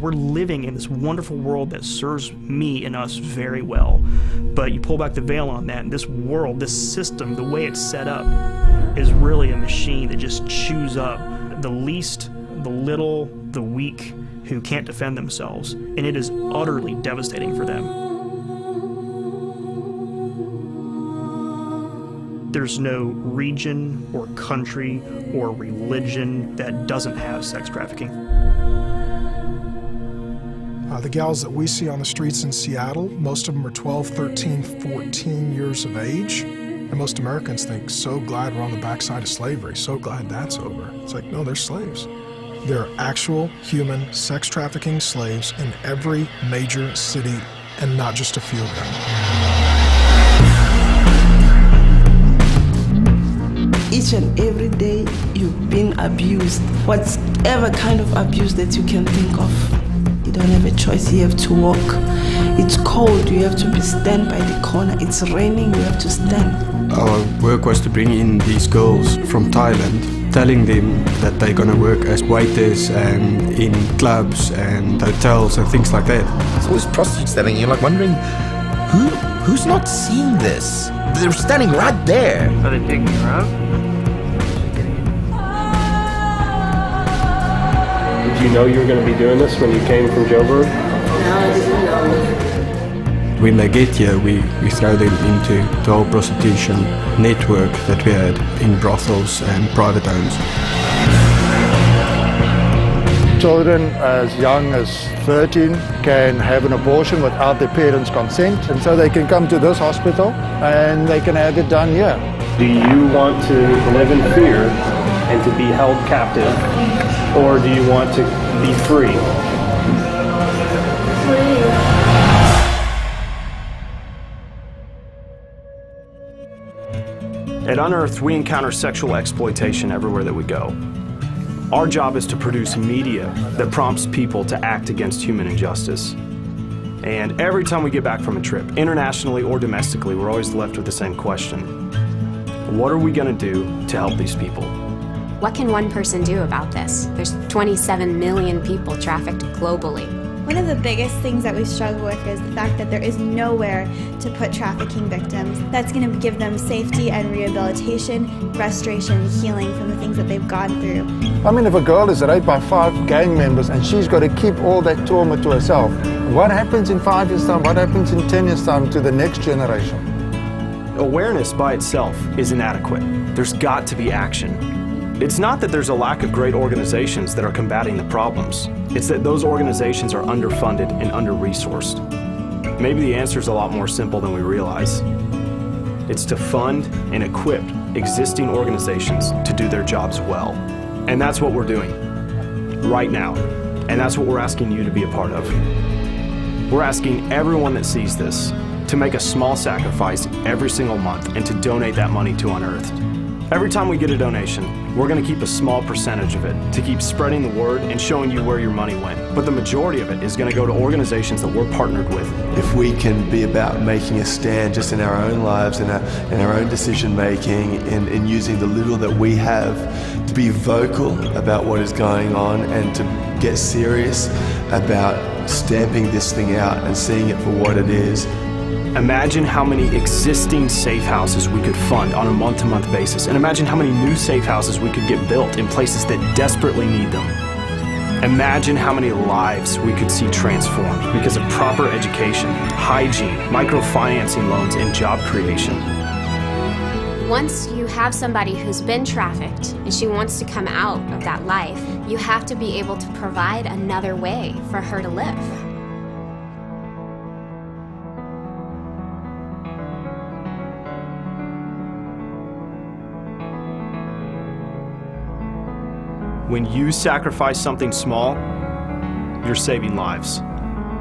we're living in this wonderful world that serves me and us very well. But you pull back the veil on that, and this world, this system, the way it's set up, is really a machine that just chews up the least, the little, the weak, who can't defend themselves, and it is utterly devastating for them. There's no region or country or religion that doesn't have sex trafficking. The gals that we see on the streets in Seattle, most of them are 12, 13, 14 years of age. And most Americans think, so glad we're on the backside of slavery, so glad that's over. It's like, no, they're slaves. There are actual human sex trafficking slaves in every major city, and not just a few of them. Each and every day you've been abused, whatever kind of abuse that you can think of. You don't have a choice, you have to walk. It's cold, you have to stand by the corner. It's raining, you have to stand. Our work was to bring in these girls from Thailand, telling them that they're gonna work as waiters and in clubs and hotels and things like that. So all these prostitutes standing here, like wondering, who's not seeing this? They're standing right there. Are they taking her out? Did you know you were going to be doing this when you came from Joburg? No, I didn't know. When they get here, we throw them into the whole prostitution network that we had in brothels and private homes. Children as young as 13 can have an abortion without their parents' consent, and so they can come to this hospital and they can have it done here. Do you want to live in fear and to be held captive, or do you want to be free? At Unearthed, we encounter sexual exploitation everywhere that we go. Our job is to produce media that prompts people to act against human injustice. And every time we get back from a trip, internationally or domestically, we're always left with the same question. What are we going to do to help these people? What can one person do about this? There's 27 million people trafficked globally. One of the biggest things that we struggle with is the fact that there is nowhere to put trafficking victims that's going to give them safety and rehabilitation, restoration, healing from the things that they've gone through. I mean, if a girl is raped by 5 gang members and she's got to keep all that trauma to herself, what happens in 5 years' time, what happens in 10 years' time to the next generation? Awareness by itself is inadequate. There's got to be action. It's not that there's a lack of great organizations that are combating the problems. It's that those organizations are underfunded and under-resourced. Maybe the answer is a lot more simple than we realize. It's to fund and equip existing organizations to do their jobs well. And that's what we're doing right now. And that's what we're asking you to be a part of. We're asking everyone that sees this to make a small sacrifice every single month and to donate that money to Unearthed. Every time we get a donation, we're going to keep a small percentage of it to keep spreading the word and showing you where your money went. But the majority of it is going to go to organizations that we're partnered with. If we can be about making a stand just in our own lives and our own decision making and using the little that we have to be vocal about what is going on and to get serious about stamping this thing out and seeing it for what it is. Imagine how many existing safe houses we could fund on a month-to-month basis, and imagine how many new safe houses we could get built in places that desperately need them. Imagine how many lives we could see transformed because of proper education, hygiene, microfinancing loans, and job creation. Once you have somebody who's been trafficked and she wants to come out of that life, you have to be able to provide another way for her to live. When you sacrifice something small, you're saving lives,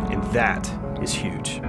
and that is huge.